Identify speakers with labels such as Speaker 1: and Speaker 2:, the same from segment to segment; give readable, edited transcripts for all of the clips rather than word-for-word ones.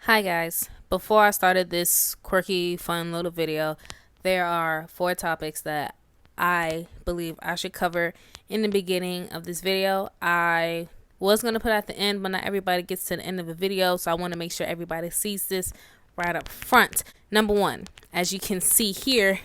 Speaker 1: Hi guys, before I started this quirky fun little video, there are 4 topics that I believe I should cover in the beginning of this video. I was going to put at the end, but not everybody gets to the end of the video, so I want to make sure everybody sees this right up front. Number 1, as you can see here,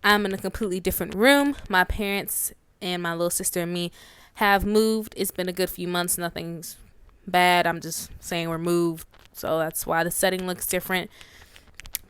Speaker 1: I'm in a completely different room. My parents and my little sister and me have moved. It's been a good few months. Nothing's bad. I'm just saying we're moved. So that's why the setting looks different.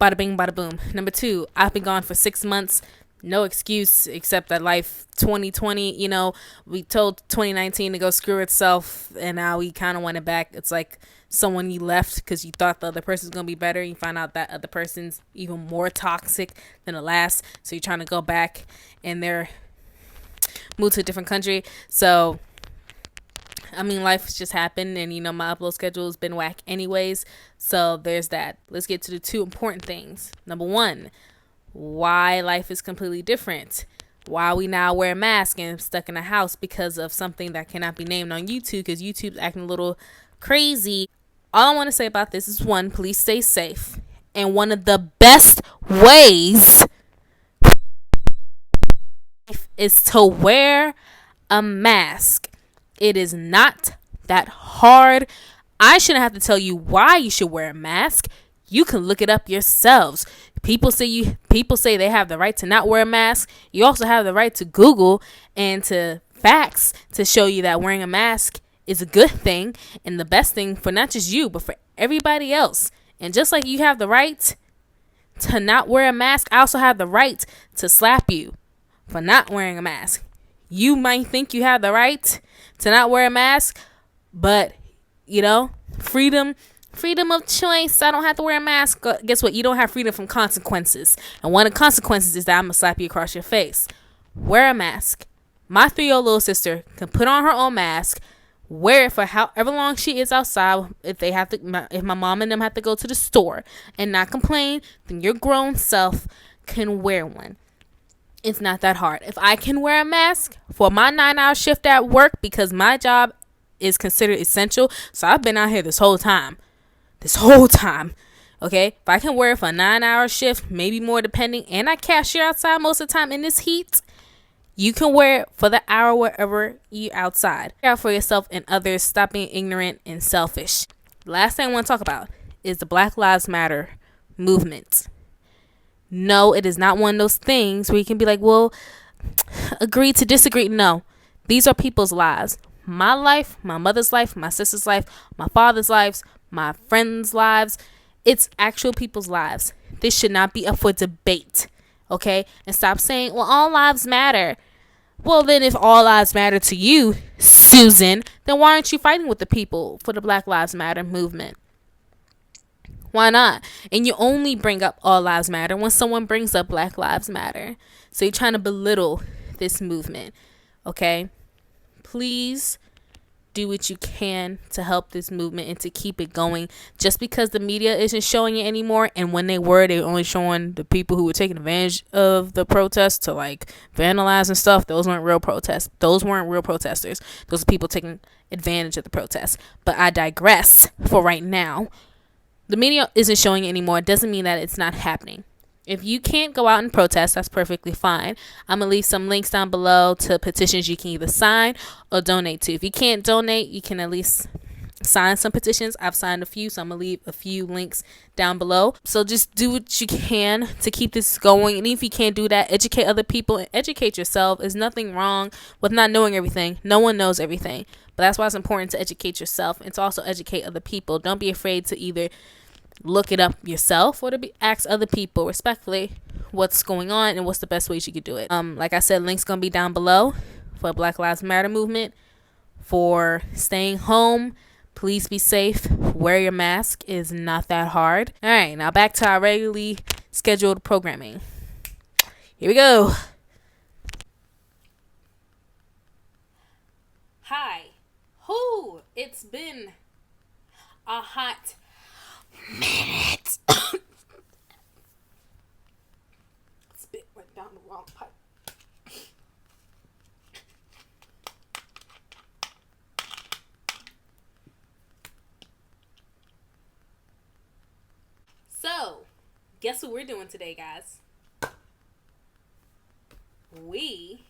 Speaker 1: Bada bing, bada boom. Number 2, I've been gone for 6 months. No excuse except that life 2020, we told 2019 to go screw itself, and now we kind of want it back. It's like someone you left because you thought the other person's going to be better. You find out that other person's even more toxic than the last. So you're trying to go back and they're moved to a different country. So life's just happened, and my upload schedule has been whack anyways. So there's that. Let's get to the 2 important things. Number 1, why life is completely different. Why we now wear a mask and stuck in a house because of something that cannot be named on YouTube because YouTube's acting a little crazy. All I want to say about this is 1, please stay safe. And one of the best ways is to wear a mask. It is not that hard. I shouldn't have to tell you why you should wear a mask. You can look it up yourselves. People say they have the right to not wear a mask. You also have the right to Google and to facts to show you that wearing a mask is a good thing and the best thing for not just you, but for everybody else. And just like you have the right to not wear a mask, I also have the right to slap you for not wearing a mask. You might think you have the right to not wear a mask, but freedom of choice. I don't have to wear a mask. Guess what? You don't have freedom from consequences. And one of the consequences is that I'm going to slap you across your face. Wear a mask. My 3-year-old little sister can put on her own mask, wear it for however long she is outside. If my mom and them have to go to the store and not complain, then your grown self can wear one. It's not that hard. If I can wear a mask for my 9-hour shift at work because my job is considered essential, so I've been out here this whole time. Okay? If I can wear it for a 9-hour shift, maybe more depending, and I cashier outside most of the time in this heat, you can wear it for the hour wherever you're outside. Look out for yourself and others. Stop being ignorant and selfish. The last thing I want to talk about is the Black Lives Matter movement. No, it is not one of those things where you can be like, well, agree to disagree. No, these are people's lives. My life, my mother's life, my sister's life, my father's lives, my friends' lives. It's actual people's lives. This should not be up for debate. Okay? And stop saying, well, all lives matter. Well, then if all lives matter to you, Susan, then why aren't you fighting with the people for the Black Lives Matter movement? Why not? And you only bring up all lives matter when someone brings up Black Lives Matter. So you're trying to belittle this movement. Okay? Please do what you can to help this movement and to keep it going. Just because the media isn't showing it anymore, and when they were only showing the people who were taking advantage of the protests to vandalize and stuff. Those weren't real protests. Those weren't real protesters. Those are people taking advantage of the protests. But I digress for right now. The media isn't showing it anymore. It doesn't mean that it's not happening. If you can't go out and protest, that's perfectly fine. I'm going to leave some links down below to petitions you can either sign or donate to. If you can't donate, you can at least sign some petitions. I've signed a few, so I'm going to leave a few links down below. So just do what you can to keep this going. And if you can't do that, educate other people and educate yourself. There's nothing wrong with not knowing everything. No one knows everything. But that's why it's important to educate yourself and to also educate other people. Don't be afraid to either look it up yourself or to ask other people respectfully what's going on and what's the best ways you could do it. Like I said, links gonna be down below for Black Lives Matter movement. For staying home, please be safe. Wear your mask. Is not that hard. All right, now back to our regularly scheduled programming. Here we go. Hi. It's been a hot minute. Spit right down the wrong pipe. guess what we're doing today, guys? We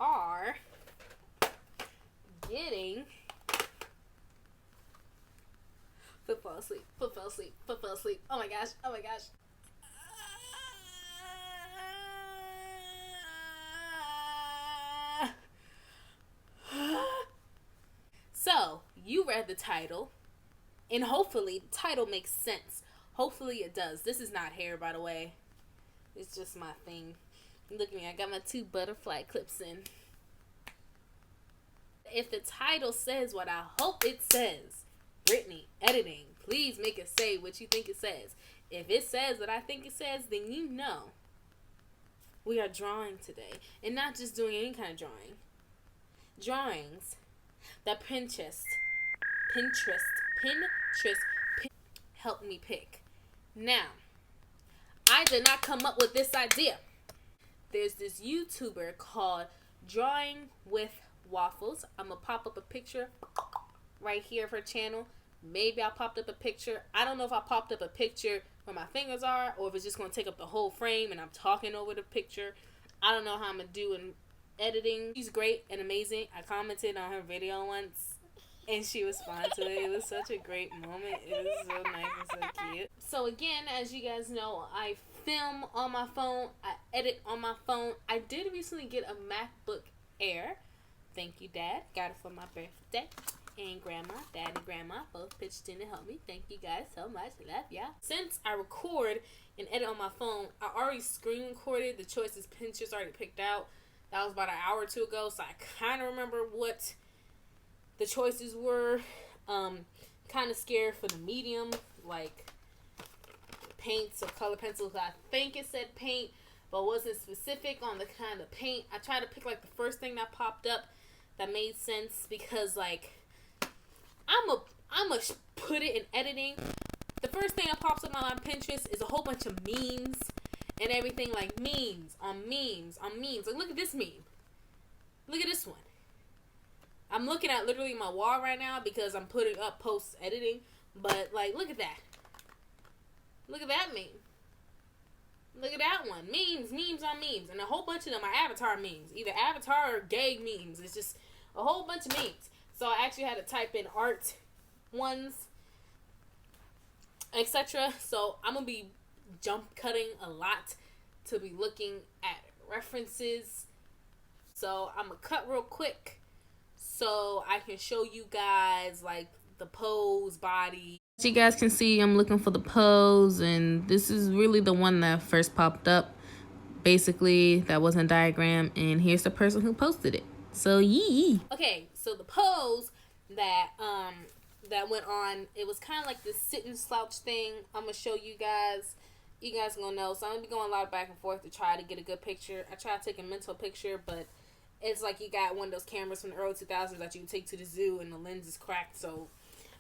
Speaker 1: are getting football sleep. Oh my gosh. So, you read the title, and hopefully the title makes sense. Hopefully it does. This is not hair, by the way. It's just my thing. Look at me, I got my 2 butterfly clips in. If the title says what I hope it says, Brittany, editing, please make it say what you think it says. If it says what I think it says, then you know we are drawing today. And not just doing any kind of drawing. Drawings that Pinterest helped me pick. Now, I did not come up with this idea. There's this YouTuber called Drawing with Waffles. I'm going to pop up a picture right here of her channel. Maybe I popped up a picture. I don't know if I popped up a picture where my fingers are or if it's just going to take up the whole frame and I'm talking over the picture. I don't know how I'm going to do in editing. She's great and amazing. I commented on her video once and she responded to it. It was such a great moment. It was so nice and so cute. So again, as you guys know, I film on my phone. I edit on my phone. I did recently get a MacBook Air. Thank you, Dad. Got it for my birthday. And Grandma, Dad and Grandma both pitched in to help me. Thank you guys so much. Love y'all. Since I record and edit on my phone, I already screen recorded the choices Pinterest already picked out. That was about an hour or 2 ago, so I kind of remember what the choices were. Kind of scared for the medium, like paints or color pencils. I think it said paint, but wasn't specific on the kind of paint. I tried to pick like the first thing that popped up that made sense because like I'm a put it in editing. The first thing that pops up on Pinterest is a whole bunch of memes and everything, like memes on memes on memes. Like, look at this meme. Look at this one. I'm looking at literally my wall right now because I'm putting up post editing. But like, look at that. Look at that meme. Look at that one. Memes on memes. And a whole bunch of them are Avatar memes. Either Avatar or gay memes. It's just a whole bunch of memes. So I actually had to type in art ones, etc. So I'm going to be jump cutting a lot to be looking at references. So I'm going to cut real quick so I can show you guys like the pose body. As you guys can see, I'm looking for the pose, and this is really the one that first popped up. Basically, that wasn't a diagram, and here's the person who posted it. So yee. Okay, so the pose that that went on, it was kind of like this sitting slouch thing. I'm gonna show you guys. You guys gonna know. So I'm gonna be going a lot of back and forth to try to get a good picture. I try to take a mental picture, but it's like you got one of those cameras from the early 2000s that you can take to the zoo, and the lens is cracked. So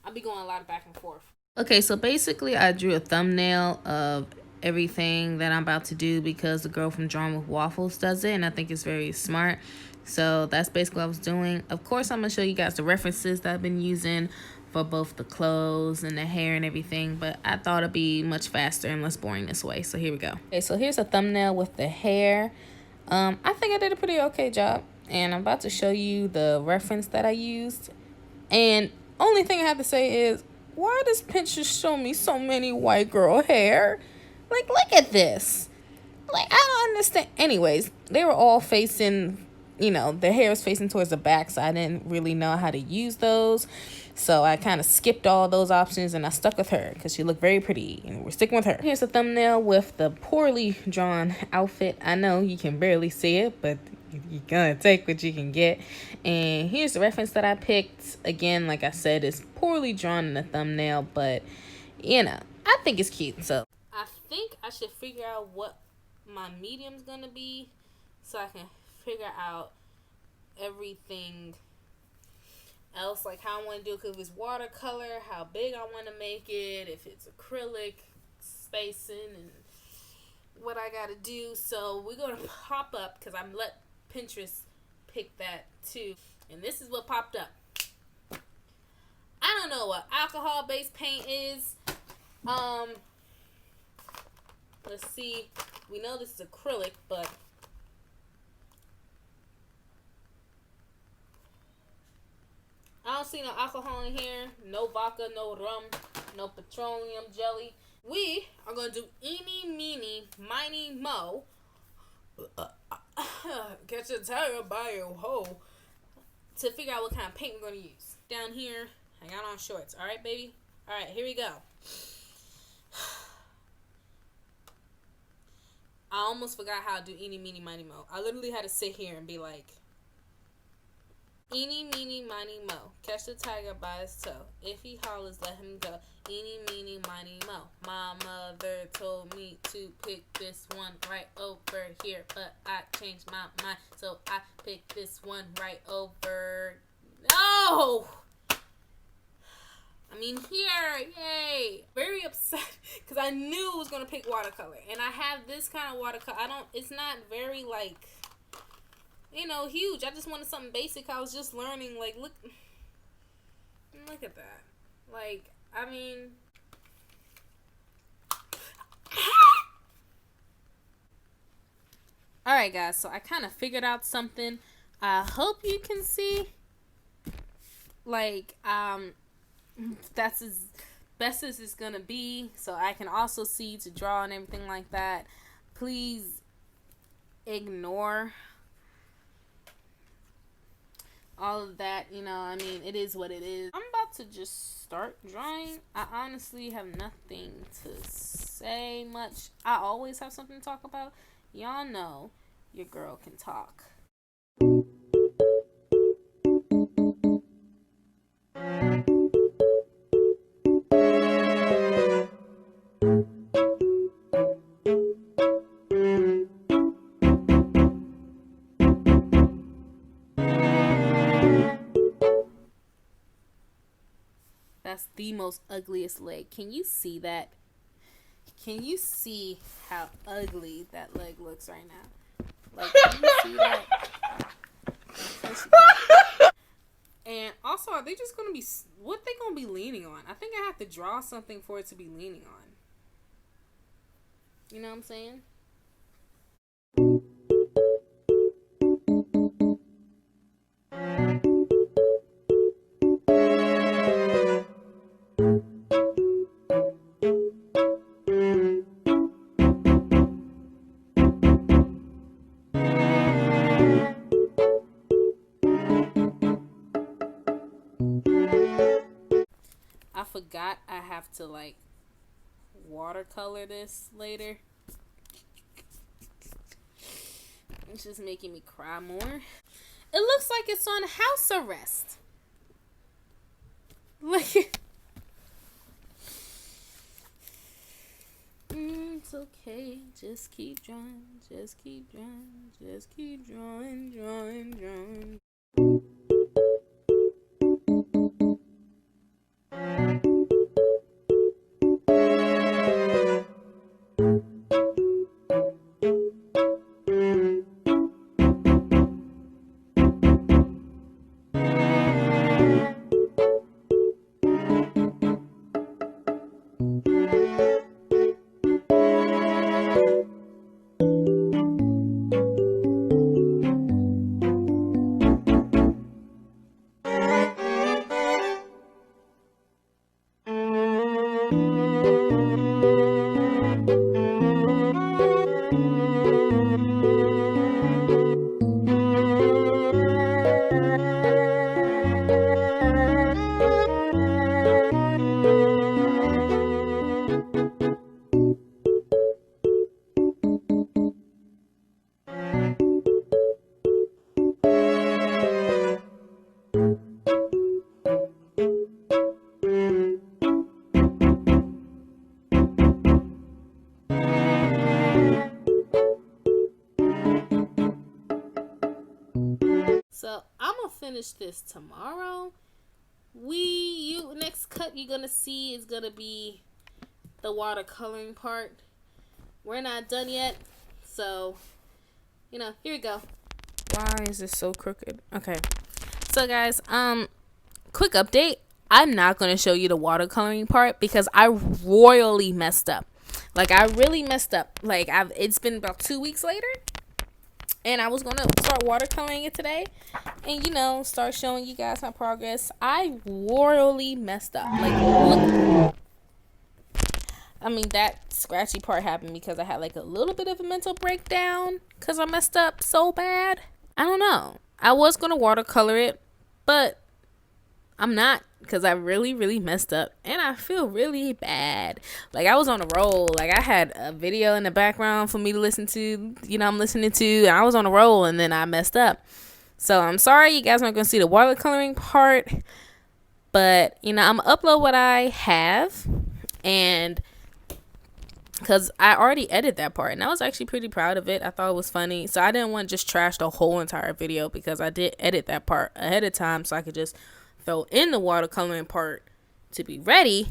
Speaker 1: I'll be going a lot of back and forth. Okay, so basically I drew a thumbnail of everything that I'm about to do because the girl from Drawing with Waffles does it, and I think it's very smart. So that's basically what I was doing. Of course, I'm going to show you guys the references that I've been using for both the clothes and the hair and everything, but I thought it'd be much faster and less boring this way. So here we go. Okay, so here's a thumbnail with the hair. I think I did a pretty okay job, and I'm about to show you the reference that I used. And only thing I have to say is, why does Pinterest show me so many white girl hair? Like, look at this. Like, I don't understand. Anyways, they were all facing, you know, their hair was facing towards the back, so I didn't really know how to use those. So I kind of skipped all those options, and I stuck with her because she looked very pretty, and we're sticking with her. Here's a thumbnail with the poorly drawn outfit. I know you can barely see it, but you're gonna take what you can get. And here's the reference that I picked. Again, like I said, it's poorly drawn in the thumbnail, but you know, I think it's cute. So I think I should figure out what my medium's gonna be so I can figure out everything else, like how I want to do it. If it's watercolor, how big I want to make it, if it's acrylic, spacing, and what I gotta do. So we're gonna pop up because I'm let Pinterest pick that too, and this is what popped up. I don't know what alcohol based paint is. Let's see. We know this is acrylic, but I don't see no alcohol in here. No vodka, no rum, no petroleum jelly. We are going to do eeny, meeny, miny, mo. Catch a tiger by your hole. To figure out what kind of paint we're going to use. Down here, I got on shorts. Alright, baby? Alright, here we go. I almost forgot how to do eeny, meeny, miny, mo. I literally had to sit here and be like, eeny, meeny, miny, mo. Catch the tiger by his toe. If he hollers, let him go. Eeny, meeny, miny, mo. My mother told me to pick this one right over here, but I changed my mind, so I picked this one right over. No! I mean, here, yay. Very upset because I knew it was going to pick watercolor. And I have this kind of watercolor. It's not very, like, you know, huge. I just wanted something basic. I was just learning, like, look at that. Like, I mean, alright, guys, so I kind of figured out something. I hope you can see. Like, that's as best as it's gonna be, so I can also see to draw and everything like that. Please ignore all of that, you know. I mean, it is what it is. I'm about to just start drawing. I honestly have nothing to say much. I always have something to talk about. Y'all know your girl can talk. That's the most ugliest leg. Can you see that? Can you see how ugly that leg looks right now? Like, can you see that? And also, are they just going to be, what they going to be leaning on? I think I have to draw something for it to be leaning on. You know what I'm saying? I forgot I have to, like, watercolor this later. It's just making me cry more. It looks like it's on house arrest. Like, it's okay. Just keep drawing. Just keep drawing. Just keep drawing, drawing, drawing. So I'm gonna finish this tomorrow. Next cut you're gonna see is gonna be the watercoloring part. We're not done yet, so you know, here we go. Why is this so crooked? Okay, so guys, quick update. I'm not gonna show you the watercoloring part because I royally messed up. Like, I really messed up. Like, it's been about 2 weeks later, and I was gonna start watercoloring it today, and start showing you guys my progress. I royally messed up. Like, look. I mean, that scratchy part happened because I had like a little bit of a mental breakdown because I messed up so bad. I don't know. I was gonna watercolor it, but I'm not, because I really messed up, and I feel really bad. Like, I was on a roll. Like, I had a video in the background for me to listen to, I'm listening to, and I was on a roll, and then I messed up. So I'm sorry you guys aren't gonna see the watercoloring part, but I'm gonna upload what I have, and because I already edited that part, and I was actually pretty proud of it. I thought it was funny, so I didn't want to just trash the whole entire video, because I did edit that part ahead of time so I could just throw in the watercoloring part to be ready.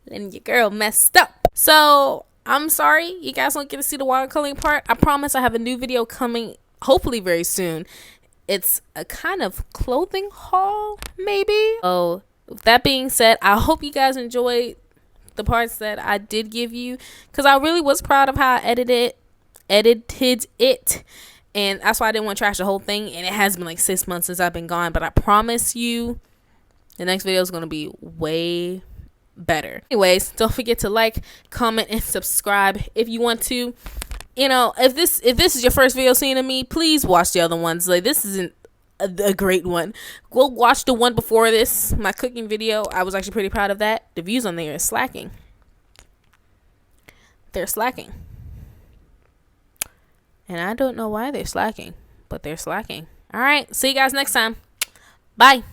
Speaker 1: Then your girl messed up. So I'm sorry you guys don't get to see the watercoloring part. I promise I have a new video coming hopefully very soon. It's a kind of clothing haul, maybe. Oh, with that being said, I hope you guys enjoyed the parts that I did give you, because I really was proud of how I edited it. And that's why I didn't want to trash the whole thing. And it has been like 6 months since I've been gone. But I promise you, the next video is going to be way better. Anyways, don't forget to like, comment, and subscribe if you want to. If this is your first video seeing of me, please watch the other ones. Like, this isn't a great one. Go watch the one before this, my cooking video. I was actually pretty proud of that. The views on there are slacking. They're slacking. And I don't know why they're slacking, but they're slacking. All right. See you guys next time. Bye.